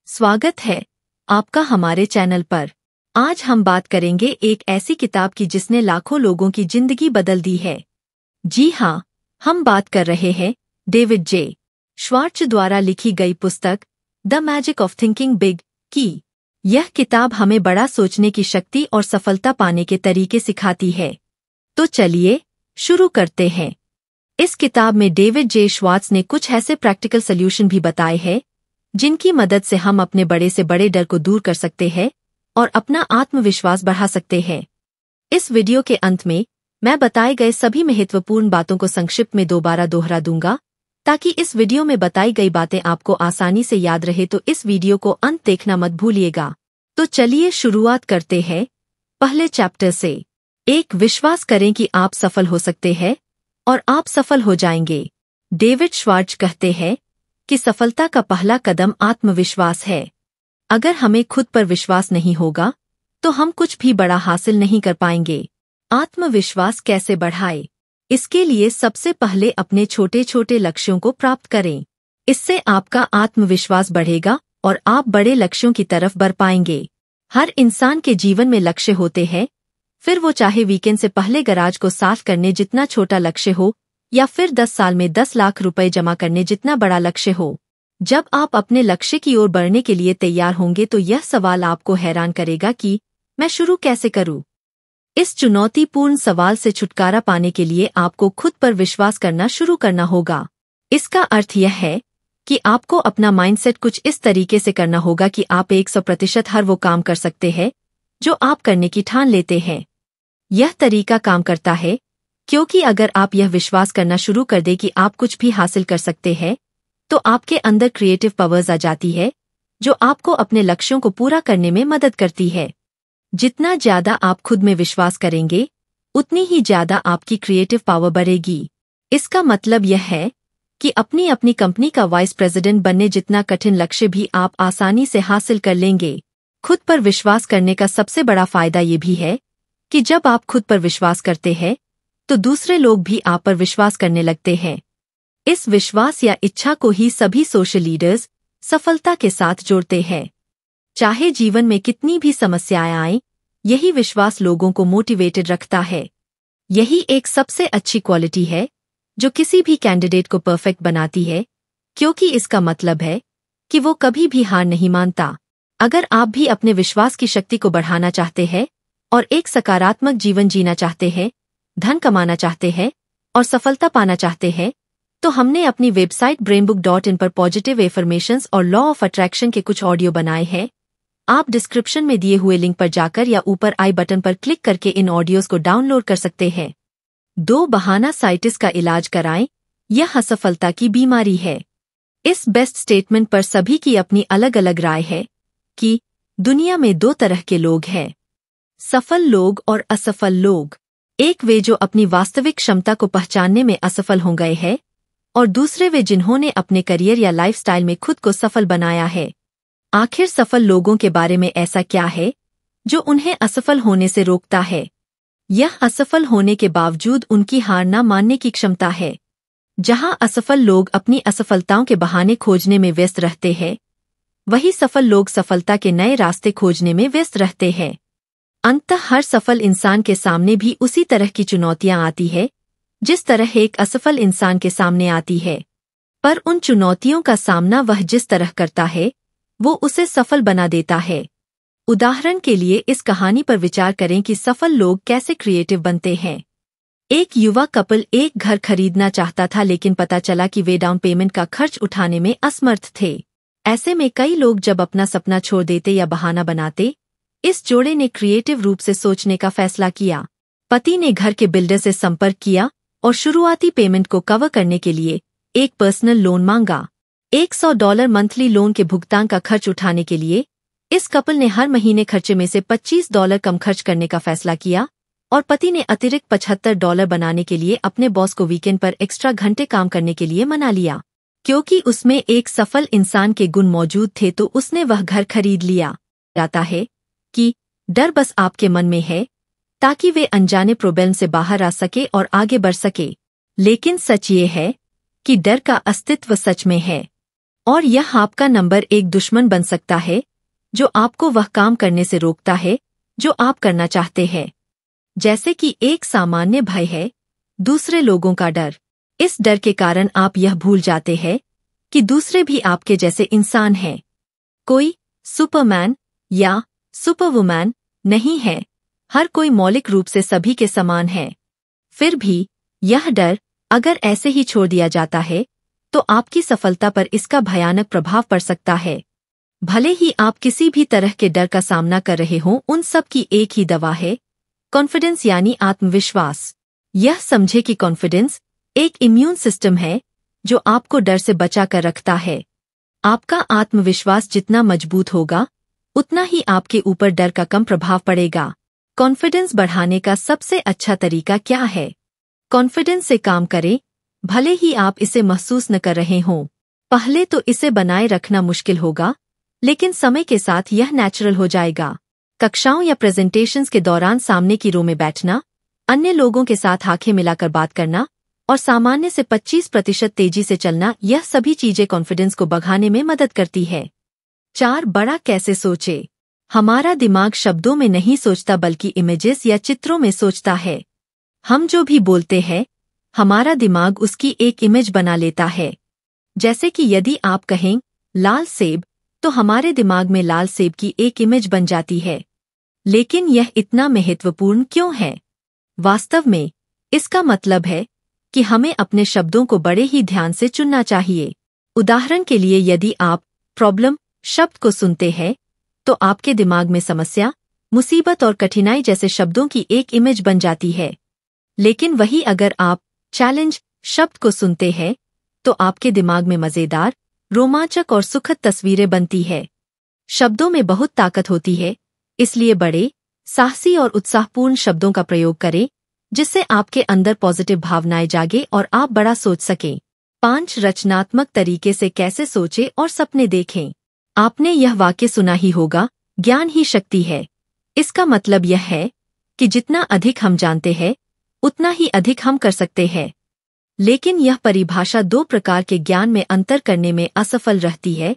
स्वागत है आपका हमारे चैनल पर। आज हम बात करेंगे एक ऐसी किताब की जिसने लाखों लोगों की जिंदगी बदल दी है। जी हाँ, हम बात कर रहे हैं डेविड जे श्वार्ट्ज द्वारा लिखी गई पुस्तक the magic of thinking big की। यह किताब हमें बड़ा सोचने की शक्ति और सफलता पाने के तरीके सिखाती है। तो चलिए शुरू करते हैं। इस किताब में डेविड जे श्वार्ट्ज ने कुछ ऐसे प्रैक्टिकल सॉल्यूशन भी बताए हैं जिनकी मदद से हम अपने बड़े से बड़े डर को दूर कर सकते हैं और अपना आत्मविश्वास बढ़ा सकते हैं। इस वीडियो के अंत में मैं बताए गए सभी महत्वपूर्ण बातों को संक्षिप्त में दोबारा दोहरा दूंगा ताकि इस वीडियो में बताई गई बातें आपको आसानी से याद रहे, तो इस वीडियो को अंत देखना मत भूलिएगा। तो चलिए शुरुआत करते हैं पहले चैप्टर से। एक, विश्वास करें कि आप सफल हो सकते हैं और आप सफल हो जाएंगे। डेविड श्वार्ट्ज कहते हैं कि सफलता का पहला कदम आत्मविश्वास है। अगर हमें खुद पर विश्वास नहीं होगा तो हम कुछ भी बड़ा हासिल नहीं कर पाएंगे। आत्मविश्वास कैसे बढ़ाए? इसके लिए सबसे पहले अपने छोटे छोटे लक्ष्यों को प्राप्त करें। इससे आपका आत्मविश्वास बढ़ेगा और आप बड़े लक्ष्यों की तरफ बढ़ पाएंगे। हर इंसान के जीवन में लक्ष्य होते हैं, फिर वो चाहे वीकेंड से पहले गैराज को साफ करने जितना छोटा लक्ष्य हो या फिर 10 साल में 10 लाख रुपए जमा करने जितना बड़ा लक्ष्य हो। जब आप अपने लक्ष्य की ओर बढ़ने के लिए तैयार होंगे तो यह सवाल आपको हैरान करेगा कि मैं शुरू कैसे करूं? इस चुनौतीपूर्ण सवाल से छुटकारा पाने के लिए आपको खुद पर विश्वास करना शुरू करना होगा। इसका अर्थ यह है कि आपको अपना माइंडसेट कुछ इस तरीके से करना होगा कि आप 100% हर वो काम कर सकते हैं जो आप करने की ठान लेते हैं। यह तरीका काम करता है क्योंकि अगर आप यह विश्वास करना शुरू कर दें कि आप कुछ भी हासिल कर सकते हैं तो आपके अंदर क्रिएटिव पावर्स आ जाती है जो आपको अपने लक्ष्यों को पूरा करने में मदद करती है। जितना ज्यादा आप खुद में विश्वास करेंगे उतनी ही ज्यादा आपकी क्रिएटिव पावर बढ़ेगी। इसका मतलब यह है कि अपनी अपनी कंपनी का वाइस प्रेसिडेंट बनने जितना कठिन लक्ष्य भी आप आसानी से हासिल कर लेंगे। खुद पर विश्वास करने का सबसे बड़ा फायदा ये भी है कि जब आप खुद पर विश्वास करते हैं तो दूसरे लोग भी आप पर विश्वास करने लगते हैं। इस विश्वास या इच्छा को ही सभी सोशल लीडर्स सफलता के साथ जोड़ते हैं। चाहे जीवन में कितनी भी समस्याएं आएं, यही विश्वास लोगों को मोटिवेटेड रखता है। यही एक सबसे अच्छी क्वालिटी है जो किसी भी कैंडिडेट को परफेक्ट बनाती है, क्योंकि इसका मतलब है कि वो कभी भी हार नहीं मानता। अगर आप भी अपने विश्वास की शक्ति को बढ़ाना चाहते हैं और एक सकारात्मक जीवन जीना चाहते हैं, धन कमाना चाहते हैं और सफलता पाना चाहते हैं, तो हमने अपनी वेबसाइट brainbook.in पर पॉजिटिव एफर्मेशंस और लॉ ऑफ अट्रैक्शन के कुछ ऑडियो बनाए हैं। आप डिस्क्रिप्शन में दिए हुए लिंक पर जाकर या ऊपर आई बटन पर क्लिक करके इन ऑडियोज को डाउनलोड कर सकते हैं। 2, बहाना साइटिस का इलाज कराएं, यह असफलता की बीमारी है। इस बेस्ट स्टेटमेंट पर सभी की अपनी अलग अलग राय है कि दुनिया में 2 तरह के लोग हैं, सफल लोग और असफल लोग। एक वे जो अपनी वास्तविक क्षमता को पहचानने में असफल हो गए हैं और दूसरे वे जिन्होंने अपने करियर या लाइफस्टाइल में खुद को सफल बनाया है। आखिर सफल लोगों के बारे में ऐसा क्या है जो उन्हें असफल होने से रोकता है? यह असफल होने के बावजूद उनकी हार न मानने की क्षमता है। जहां असफल लोग अपनी असफलताओं के बहाने खोजने में व्यस्त रहते हैं, वही सफल लोग सफलता के नए रास्ते खोजने में व्यस्त रहते हैं। अंततः हर सफल इंसान के सामने भी उसी तरह की चुनौतियां आती है जिस तरह एक असफल इंसान के सामने आती है, पर उन चुनौतियों का सामना वह जिस तरह करता है वो उसे सफल बना देता है। उदाहरण के लिए इस कहानी पर विचार करें कि सफल लोग कैसे क्रिएटिव बनते हैं। एक युवा कपल एक घर खरीदना चाहता था, लेकिन पता चला कि वे डाउन पेमेंट का खर्च उठाने में असमर्थ थे। ऐसे में कई लोग जब अपना सपना छोड़ देते या बहाना बनाते, इस जोड़े ने क्रिएटिव रूप से सोचने का फैसला किया। पति ने घर के बिल्डर से संपर्क किया और शुरुआती पेमेंट को कवर करने के लिए एक पर्सनल लोन मांगा। $100 मंथली लोन के भुगतान का खर्च उठाने के लिए इस कपल ने हर महीने खर्चे में से $25 कम खर्च करने का फैसला किया और पति ने अतिरिक्त $75 बनाने के लिए अपने बॉस को वीकेंड पर एक्स्ट्रा घंटे काम करने के लिए मना लिया। क्योंकि उसमें एक सफल इंसान के गुण मौजूद थे तो उसने वह घर खरीद लिया। जाता है कि डर बस आपके मन में है ताकि वे अनजाने प्रॉब्लम से बाहर आ सके और आगे बढ़ सके, लेकिन सच ये है कि डर का अस्तित्व सच में है और यह आपका नंबर 1 दुश्मन बन सकता है, जो आपको वह काम करने से रोकता है जो आप करना चाहते हैं। जैसे कि एक सामान्य भय है, दूसरे लोगों का डर। इस डर के कारण आप यह भूल जाते हैं कि दूसरे भी आपके जैसे इंसान हैं। कोई सुपरमैन या सुपरवुमैन नहीं है, हर कोई मौलिक रूप से सभी के समान है। फिर भी यह डर अगर ऐसे ही छोड़ दिया जाता है तो आपकी सफलता पर इसका भयानक प्रभाव पड़ सकता है। भले ही आप किसी भी तरह के डर का सामना कर रहे हों, उन सब की एक ही दवा है, कॉन्फिडेंस यानी आत्मविश्वास। यह समझे कि कॉन्फिडेंस एक इम्यून सिस्टम है जो आपको डर से बचा कर रखता है। आपका आत्मविश्वास जितना मजबूत होगा, उतना ही आपके ऊपर डर का कम प्रभाव पड़ेगा। कॉन्फिडेंस बढ़ाने का सबसे अच्छा तरीका क्या है? कॉन्फिडेंस से काम करें, भले ही आप इसे महसूस न कर रहे हों। पहले तो इसे बनाए रखना मुश्किल होगा, लेकिन समय के साथ यह नेचुरल हो जाएगा। कक्षाओं या प्रेजेंटेशंस के दौरान सामने की रो में बैठना, अन्य लोगों के साथ आंखें मिलाकर बात करना और सामान्य से 25% तेजी से चलना, यह सभी चीजें कॉन्फिडेंस को बढ़ाने में मदद करती है। 4 बड़ा कैसे सोचे? हमारा दिमाग शब्दों में नहीं सोचता बल्कि इमेजेस या चित्रों में सोचता है। हम जो भी बोलते हैं, हमारा दिमाग उसकी एक इमेज बना लेता है। जैसे कि यदि आप कहें लाल सेब, तो हमारे दिमाग में लाल सेब की एक इमेज बन जाती है। लेकिन यह इतना महत्वपूर्ण क्यों है? वास्तव में इसका मतलब है कि हमें अपने शब्दों को बड़े ही ध्यान से चुनना चाहिए। उदाहरण के लिए, यदि आप प्रॉब्लम शब्द को सुनते हैं, तो आपके दिमाग में समस्या, मुसीबत और कठिनाई जैसे शब्दों की एक इमेज बन जाती है। लेकिन वही अगर आप चैलेंज शब्द को सुनते हैं, तो आपके दिमाग में मजेदार, रोमांचक और सुखद तस्वीरें बनती है। शब्दों में बहुत ताकत होती है, इसलिए बड़े, साहसी और उत्साहपूर्ण शब्दों का प्रयोग करें, जिससे आपके अंदर पॉजिटिव भावनाएं जागे और आप बड़ा सोच सकें। 5 रचनात्मक तरीके से कैसे सोचें और सपने देखें। आपने यह वाक्य सुना ही होगा, ज्ञान ही शक्ति है। इसका मतलब यह है कि जितना अधिक हम जानते हैं, उतना ही अधिक हम कर सकते हैं। लेकिन यह परिभाषा 2 प्रकार के ज्ञान में अंतर करने में असफल रहती है,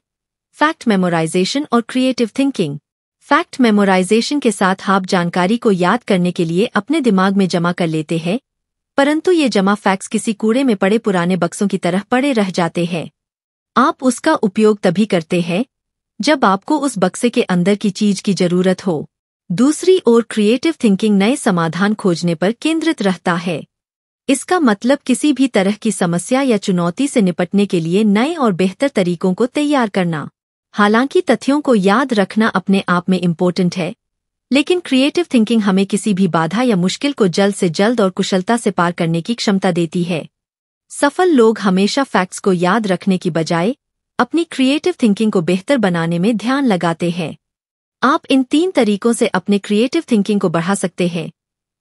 फैक्ट मेमोराइजेशन और क्रिएटिव थिंकिंग। फैक्ट मेमोराइजेशन के साथ आप जानकारी को याद करने के लिए अपने दिमाग में जमा कर लेते हैं, परंतु ये जमा फैक्ट्स किसी कूड़े में पड़े पुराने बक्सों की तरह पड़े रह जाते हैं। आप उसका उपयोग तभी करते हैं जब आपको उस बक्से के अंदर की चीज की जरूरत हो। दूसरी ओर क्रिएटिव थिंकिंग नए समाधान खोजने पर केंद्रित रहता है। इसका मतलब किसी भी तरह की समस्या या चुनौती से निपटने के लिए नए और बेहतर तरीकों को तैयार करना। हालांकि तथ्यों को याद रखना अपने आप में इम्पोर्टेंट है, लेकिन क्रिएटिव थिंकिंग हमें किसी भी बाधा या मुश्किल को जल्द से जल्द और कुशलता से पार करने की क्षमता देती है। सफल लोग हमेशा फैक्ट्स को याद रखने की बजाय अपनी क्रिएटिव थिंकिंग को बेहतर बनाने में ध्यान लगाते हैं। आप इन 3 तरीकों से अपने क्रिएटिव थिंकिंग को बढ़ा सकते हैं।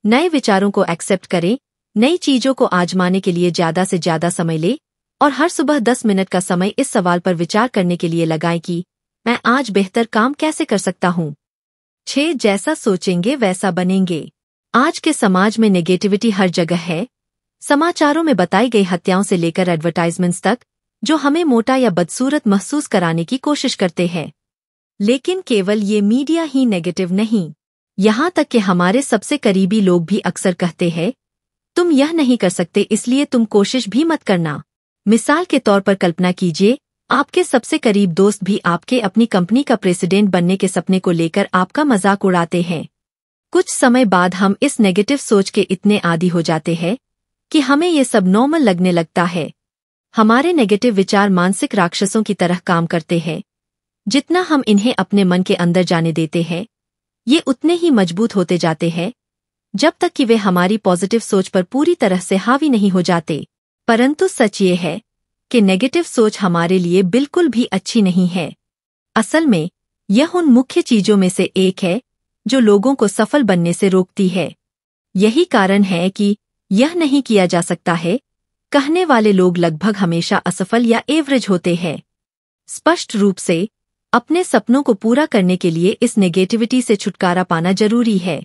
नए विचारों को एक्सेप्ट करें, नई चीजों को आजमाने के लिए ज्यादा से ज्यादा समय लें और हर सुबह 10 मिनट का समय इस सवाल पर विचार करने के लिए लगाएं कि मैं आज बेहतर काम कैसे कर सकता हूँ। 6 जैसा सोचेंगे वैसा बनेंगे। आज के समाज में नेगेटिविटी हर जगह है। समाचारों में बताई गई हत्याओं से लेकर एडवर्टाइजमेंट्स तक, जो हमें मोटा या बदसूरत महसूस कराने की कोशिश करते हैं। लेकिन केवल ये मीडिया ही नेगेटिव नहीं, यहाँ तक कि हमारे सबसे करीबी लोग भी अक्सर कहते हैं, तुम यह नहीं कर सकते इसलिए तुम कोशिश भी मत करना। मिसाल के तौर पर कल्पना कीजिए, आपके सबसे करीब दोस्त भी आपके अपनी कंपनी का प्रेसिडेंट बनने के सपने को लेकर आपका मजाक उड़ाते हैं। कुछ समय बाद हम इस नेगेटिव सोच के इतने आदी हो जाते हैं कि हमें ये सब नॉर्मल लगने लगता है। हमारे नेगेटिव विचार मानसिक राक्षसों की तरह काम करते हैं। जितना हम इन्हें अपने मन के अंदर जाने देते हैं, ये उतने ही मजबूत होते जाते हैं, जब तक कि वे हमारी पॉजिटिव सोच पर पूरी तरह से हावी नहीं हो जाते। परंतु सच ये है कि नेगेटिव सोच हमारे लिए बिल्कुल भी अच्छी नहीं है। असल में यह उन मुख्य चीजों में से एक है जो लोगों को सफल बनने से रोकती है। यही कारण है कि यह नहीं किया जा सकता है कहने वाले लोग लगभग हमेशा असफल या एवरेज होते हैं। स्पष्ट रूप से अपने सपनों को पूरा करने के लिए इस नेगेटिविटी से छुटकारा पाना जरूरी है।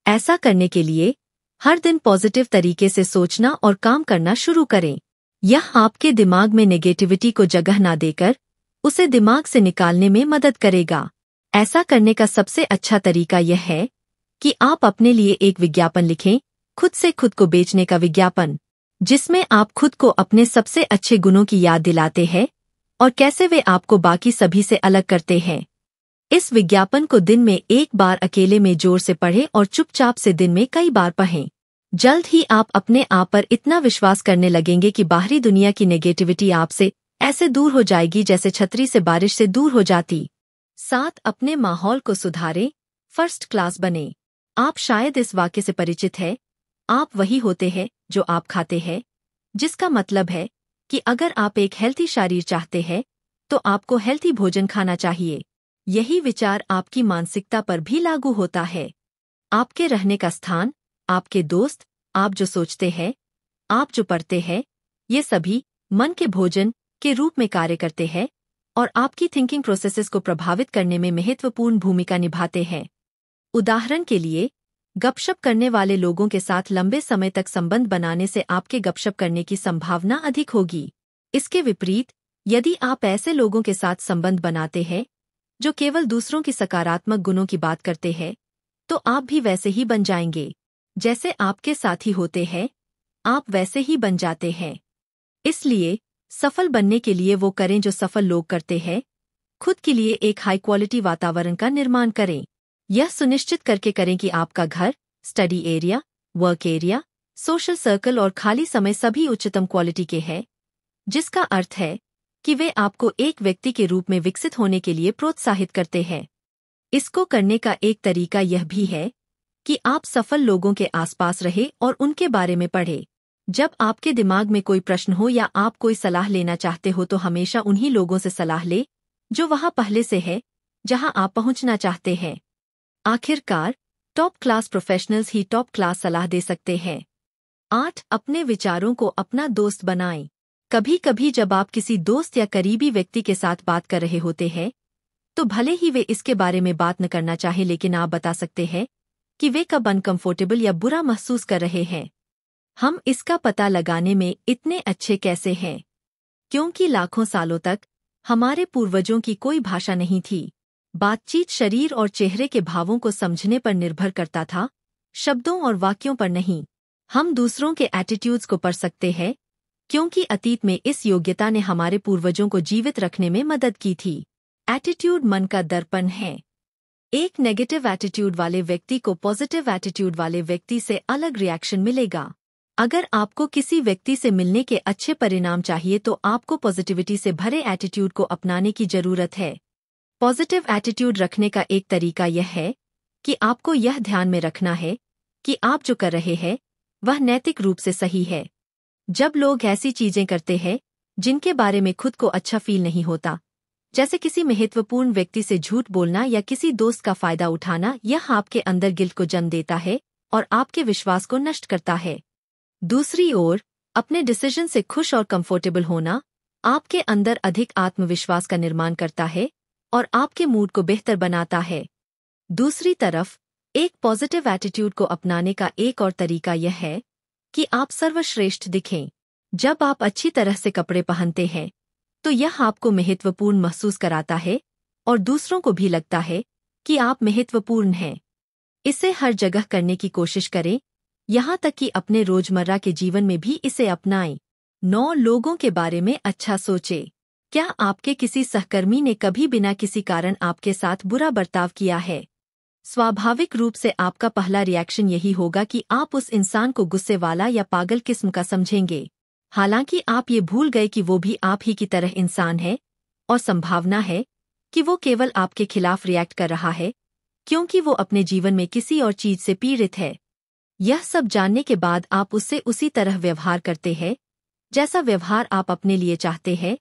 ऐसा करने के लिए हर दिन पॉजिटिव तरीके से सोचना और काम करना शुरू करें। यह आपके दिमाग में नेगेटिविटी को जगह ना देकर उसे दिमाग से निकालने में मदद करेगा। ऐसा करने का सबसे अच्छा तरीका यह है कि आप अपने लिए एक विज्ञापन लिखें, खुद से खुद को बेचने का विज्ञापन, जिसमें आप खुद को अपने सबसे अच्छे गुणों की याद दिलाते हैं और कैसे वे आपको बाकी सभी से अलग करते हैं। इस विज्ञापन को दिन में एक बार अकेले में जोर से पढ़ें और चुपचाप से दिन में कई बार पढ़ें। जल्द ही आप अपने आप पर इतना विश्वास करने लगेंगे कि बाहरी दुनिया की नेगेटिविटी आपसे ऐसे दूर हो जाएगी जैसे छतरी से बारिश से दूर हो जाती। 7. अपने माहौल को सुधारें, फर्स्ट क्लास बने। आप शायद इस वाक्य से परिचित है, आप वही होते हैं जो आप खाते हैं, जिसका मतलब है कि अगर आप एक हेल्थी शरीर चाहते हैं तो आपको हेल्थी भोजन खाना चाहिए। यही विचार आपकी मानसिकता पर भी लागू होता है। आपके रहने का स्थान, आपके दोस्त, आप जो सोचते हैं, आप जो पढ़ते हैं, ये सभी मन के भोजन के रूप में कार्य करते हैं और आपकी थिंकिंग प्रोसेसेस को प्रभावित करने में महत्वपूर्ण भूमिका निभाते हैं। उदाहरण के लिए, गपशप करने वाले लोगों के साथ लंबे समय तक संबंध बनाने से आपके गपशप करने की संभावना अधिक होगी। इसके विपरीत, यदि आप ऐसे लोगों के साथ संबंध बनाते हैं जो केवल दूसरों की सकारात्मक गुणों की बात करते हैं, तो आप भी वैसे ही बन जाएंगे। जैसे आपके साथी होते हैं, आप वैसे ही बन जाते हैं। इसलिए सफल बनने के लिए वो करें जो सफल लोग करते हैं। खुद के लिए एक हाई क्वालिटी वातावरण का निर्माण करें। यह सुनिश्चित करके करें कि आपका घर, study area, work area, social circle और खाली समय सभी उच्चतम क्वालिटी के हैं, जिसका अर्थ है कि वे आपको एक व्यक्ति के रूप में विकसित होने के लिए प्रोत्साहित करते हैं। इसको करने का एक तरीका यह भी है कि आप सफल लोगों के आसपास रहे और उनके बारे में पढ़े। जब आपके दिमाग में कोई प्रश्न हो या आप कोई सलाह लेना चाहते हो तो हमेशा उन्हीं लोगों से सलाह ले जो वहां पहले से है जहां आप पहुंचना चाहते हैं। आखिरकार, टॉप क्लास प्रोफेशनल्स ही टॉप क्लास सलाह दे सकते हैं। 8. अपने विचारों को अपना दोस्त बनाएं। कभी कभी जब आप किसी दोस्त या करीबी व्यक्ति के साथ बात कर रहे होते हैं, तो भले ही वे इसके बारे में बात न करना चाहें, लेकिन आप बता सकते हैं कि वे कब अनकंफर्टेबल या बुरा महसूस कर रहे हैं। हम इसका पता लगाने में इतने अच्छे कैसे हैं? क्योंकि लाखों सालों तक हमारे पूर्वजों की कोई भाषा नहीं थी। बातचीत शरीर और चेहरे के भावों को समझने पर निर्भर करता था, शब्दों और वाक्यों पर नहीं। हम दूसरों के एटीट्यूड्स को पढ़ सकते हैं क्योंकि अतीत में इस योग्यता ने हमारे पूर्वजों को जीवित रखने में मदद की थी। एटीट्यूड मन का दर्पण है। एक नेगेटिव एटीट्यूड वाले व्यक्ति को पॉजिटिव एटीट्यूड वाले व्यक्ति से अलग रिएक्शन मिलेगा। अगर आपको किसी व्यक्ति से मिलने के अच्छे परिणाम चाहिए तो आपको पॉजिटिविटी से भरे एटीट्यूड को अपनाने की जरूरत है। पॉजिटिव एटीट्यूड रखने का एक तरीका यह है कि आपको यह ध्यान में रखना है कि आप जो कर रहे हैं वह नैतिक रूप से सही है। जब लोग ऐसी चीजें करते हैं जिनके बारे में खुद को अच्छा फील नहीं होता, जैसे किसी महत्वपूर्ण व्यक्ति से झूठ बोलना या किसी दोस्त का फायदा उठाना, यह आपके अंदर गिल्ट को जन्म देता है और आपके विश्वास को नष्ट करता है। दूसरी ओर, अपने डिसीजन से खुश और कंफर्टेबल होना आपके अंदर अधिक आत्मविश्वास का निर्माण करता है और आपके मूड को बेहतर बनाता है। दूसरी तरफ, एक पॉजिटिव एटीट्यूड को अपनाने का एक और तरीका यह है कि आप सर्वश्रेष्ठ दिखें। जब आप अच्छी तरह से कपड़े पहनते हैं तो यह आपको महत्वपूर्ण महसूस कराता है और दूसरों को भी लगता है कि आप महत्वपूर्ण हैं। इसे हर जगह करने की कोशिश करें, यहाँ तक कि अपने रोजमर्रा के जीवन में भी इसे अपनाएं। 9. लोगों के बारे में अच्छा सोचें। क्या आपके किसी सहकर्मी ने कभी बिना किसी कारण आपके साथ बुरा बर्ताव किया है? स्वाभाविक रूप से आपका पहला रिएक्शन यही होगा कि आप उस इंसान को गुस्से वाला या पागल किस्म का समझेंगे। हालांकि आप ये भूल गए कि वो भी आप ही की तरह इंसान है और संभावना है कि वो केवल आपके खिलाफ रिएक्ट कर रहा है क्योंकि वो अपने जीवन में किसी और चीज से पीड़ित है। यह सब जानने के बाद आप उससे उसी तरह व्यवहार करते हैं जैसा व्यवहार आप अपने लिए चाहते हैं,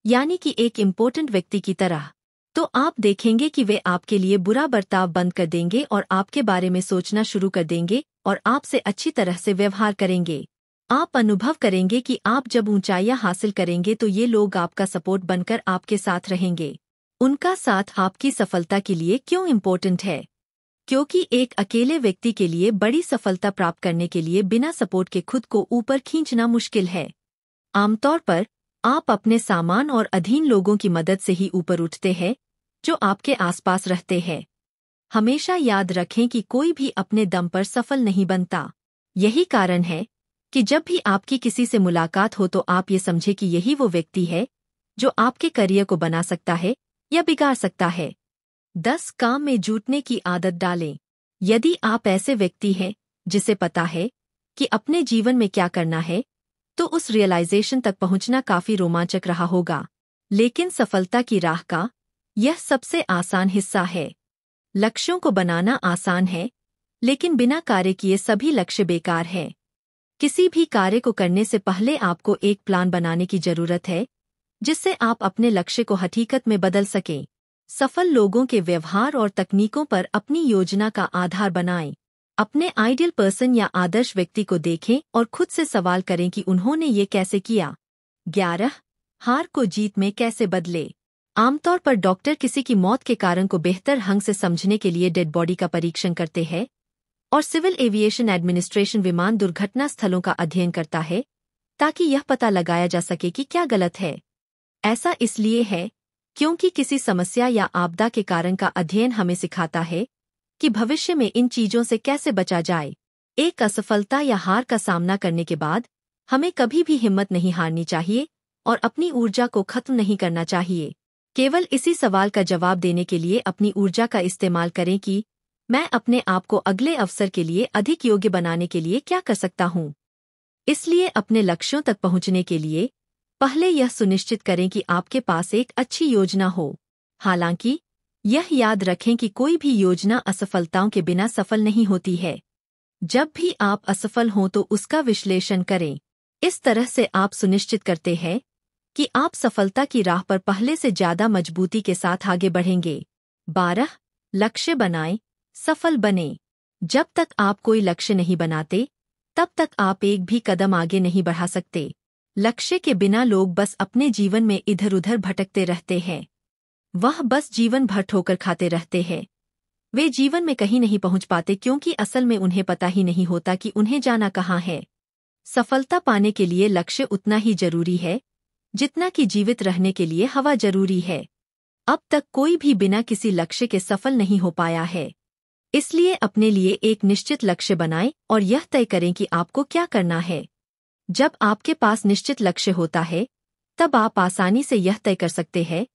यानी कि एक इम्पोर्टेंट व्यक्ति की तरह। तो आप देखेंगे कि वे आपके लिए बुरा बर्ताव बंद कर देंगे और आपके बारे में सोचना शुरू कर देंगे और आपसे अच्छी तरह से व्यवहार करेंगे। आप अनुभव करेंगे कि आप जब ऊंचाइयां हासिल करेंगे तो ये लोग आपका सपोर्ट बनकर आपके साथ रहेंगे। उनका साथ आपकी सफलता के लिए क्यों इम्पोर्टेंट है? क्योंकि एक अकेले व्यक्ति के लिए बड़ी सफलता प्राप्त करने के लिए बिना सपोर्ट के खुद को ऊपर खींचना मुश्किल है। आमतौर पर आप अपने सामान और अधीन लोगों की मदद से ही ऊपर उठते हैं जो आपके आसपास रहते हैं। हमेशा याद रखें कि कोई भी अपने दम पर सफल नहीं बनता। यही कारण है कि जब भी आपकी किसी से मुलाकात हो तो आप ये समझे कि यही वो व्यक्ति है जो आपके करियर को बना सकता है या बिगाड़ सकता है। 10 काम में जुटने की आदत डालें। यदि आप ऐसे व्यक्ति हैं जिसे पता है कि अपने जीवन में क्या करना है, तो उस रियलाइजेशन तक पहुंचना काफी रोमांचक रहा होगा। लेकिन सफलता की राह का यह सबसे आसान हिस्सा है। लक्ष्यों को बनाना आसान है, लेकिन बिना कार्य किए सभी लक्ष्य बेकार है। किसी भी कार्य को करने से पहले आपको एक प्लान बनाने की जरूरत है, जिससे आप अपने लक्ष्य को हकीकत में बदल सकें। सफल लोगों के व्यवहार और तकनीकों पर अपनी योजना का आधार बनाएं। अपने आइडियल पर्सन या आदर्श व्यक्ति को देखें और खुद से सवाल करें कि उन्होंने ये कैसे किया। 11 हार को जीत में कैसे बदले। आमतौर पर डॉक्टर किसी की मौत के कारण को बेहतर ढंग से समझने के लिए डेड बॉडी का परीक्षण करते हैं और सिविल एविएशन एडमिनिस्ट्रेशन विमान दुर्घटना स्थलों का अध्ययन करता है ताकि यह पता लगाया जा सके कि क्या गलत है। ऐसा इसलिए है क्योंकि किसी समस्या या आपदा के कारण का अध्ययन हमें सिखाता है कि भविष्य में इन चीजों से कैसे बचा जाए। एक असफलता या हार का सामना करने के बाद हमें कभी भी हिम्मत नहीं हारनी चाहिए और अपनी ऊर्जा को खत्म नहीं करना चाहिए। केवल इसी सवाल का जवाब देने के लिए अपनी ऊर्जा का इस्तेमाल करें कि मैं अपने आप को अगले अवसर के लिए अधिक योग्य बनाने के लिए क्या कर सकता हूँ। इसलिए अपने लक्ष्यों तक पहुँचने के लिए पहले यह सुनिश्चित करें कि आपके पास एक अच्छी योजना हो। हालांकि यह याद रखें कि कोई भी योजना असफलताओं के बिना सफल नहीं होती है। जब भी आप असफल हों तो उसका विश्लेषण करें। इस तरह से आप सुनिश्चित करते हैं कि आप सफलता की राह पर पहले से ज्यादा मजबूती के साथ आगे बढ़ेंगे। 12 लक्ष्य बनाएं, सफल बने। जब तक आप कोई लक्ष्य नहीं बनाते, तब तक आप एक भी कदम आगे नहीं बढ़ा सकते। लक्ष्य के बिना लोग बस अपने जीवन में इधर उधर भटकते रहते हैं। वह बस जीवन भर ठोकर खाते रहते हैं। वे जीवन में कहीं नहीं पहुंच पाते क्योंकि असल में उन्हें पता ही नहीं होता कि उन्हें जाना कहाँ है। सफलता पाने के लिए लक्ष्य उतना ही जरूरी है जितना कि जीवित रहने के लिए हवा जरूरी है। अब तक कोई भी बिना किसी लक्ष्य के सफल नहीं हो पाया है। इसलिए अपने लिए एक निश्चित लक्ष्य बनाएं और यह तय करें कि आपको क्या करना है। जब आपके पास निश्चित लक्ष्य होता है, तब आप आसानी से यह तय कर सकते हैं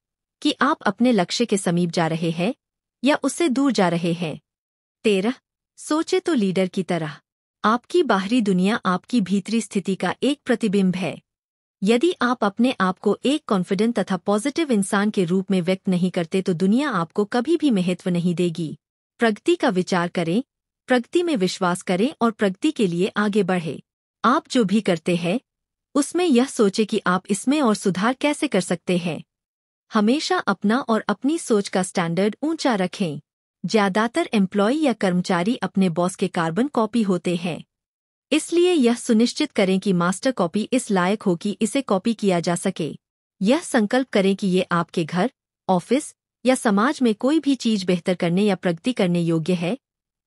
कि आप अपने लक्ष्य के समीप जा रहे हैं या उससे दूर जा रहे हैं। 13 सोचे तो लीडर की तरह। आपकी बाहरी दुनिया आपकी भीतरी स्थिति का एक प्रतिबिंब है। यदि आप अपने आप को एक कॉन्फिडेंट तथा पॉजिटिव इंसान के रूप में व्यक्त नहीं करते तो दुनिया आपको कभी भी महत्व नहीं देगी। प्रगति का विचार करें, प्रगति में विश्वास करें और प्रगति के लिए आगे बढ़े। आप जो भी करते हैं उसमें यह सोचे कि आप इसमें और सुधार कैसे कर सकते हैं। हमेशा अपना और अपनी सोच का स्टैंडर्ड ऊंचा रखें। ज्यादातर एम्प्लॉय या कर्मचारी अपने बॉस के कार्बन कॉपी होते हैं। इसलिए यह सुनिश्चित करें कि मास्टर कॉपी इस लायक हो कि इसे कॉपी किया जा सके। यह संकल्प करें कि ये आपके घर, ऑफिस या समाज में कोई भी चीज बेहतर करने या प्रगति करने योग्य है,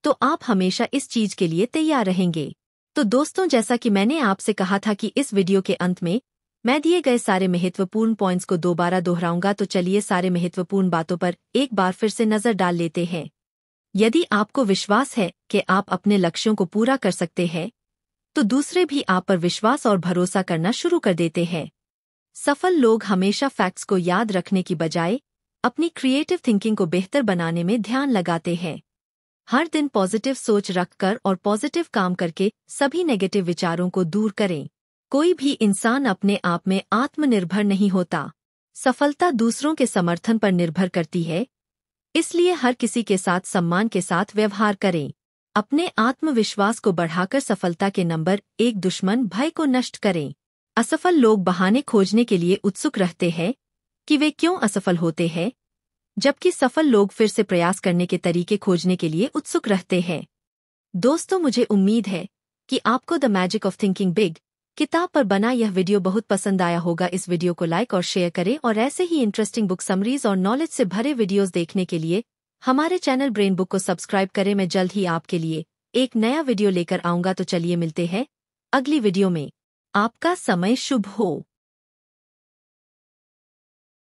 तो आप हमेशा इस चीज के लिए तैयार रहेंगे। तो दोस्तों, जैसा कि मैंने आपसे कहा था कि इस वीडियो के अंत में मैं दिए गए सारे महत्वपूर्ण पॉइंट्स को दोबारा दोहराऊंगा, तो चलिए सारे महत्वपूर्ण बातों पर एक बार फिर से नजर डाल लेते हैं। यदि आपको विश्वास है कि आप अपने लक्ष्यों को पूरा कर सकते हैं, तो दूसरे भी आप पर विश्वास और भरोसा करना शुरू कर देते हैं। सफल लोग हमेशा फैक्ट्स को याद रखने की बजाय अपनी क्रिएटिव थिंकिंग को बेहतर बनाने में ध्यान लगाते हैं। हर दिन पॉजिटिव सोच रखकर और पॉजिटिव काम करके सभी नेगेटिव विचारों को दूर करें। कोई भी इंसान अपने आप में आत्मनिर्भर नहीं होता। सफलता दूसरों के समर्थन पर निर्भर करती है। इसलिए हर किसी के साथ सम्मान के साथ व्यवहार करें। अपने आत्मविश्वास को बढ़ाकर सफलता के नंबर 1 दुश्मन भय को नष्ट करें। असफल लोग बहाने खोजने के लिए उत्सुक रहते हैं कि वे क्यों असफल होते हैं, जबकि सफल लोग फिर से प्रयास करने के तरीके खोजने के लिए उत्सुक रहते हैं। दोस्तों, मुझे उम्मीद है कि आपको the magic of thinking big किताब पर बना यह वीडियो बहुत पसंद आया होगा। इस वीडियो को लाइक और शेयर करें और ऐसे ही इंटरेस्टिंग बुक समरीज और नॉलेज से भरे वीडियोस देखने के लिए हमारे चैनल ब्रेन बुक को सब्सक्राइब करें। मैं जल्द ही आपके लिए एक नया वीडियो लेकर आऊंगा। तो चलिए मिलते हैं अगली वीडियो में। आपका समय शुभ हो।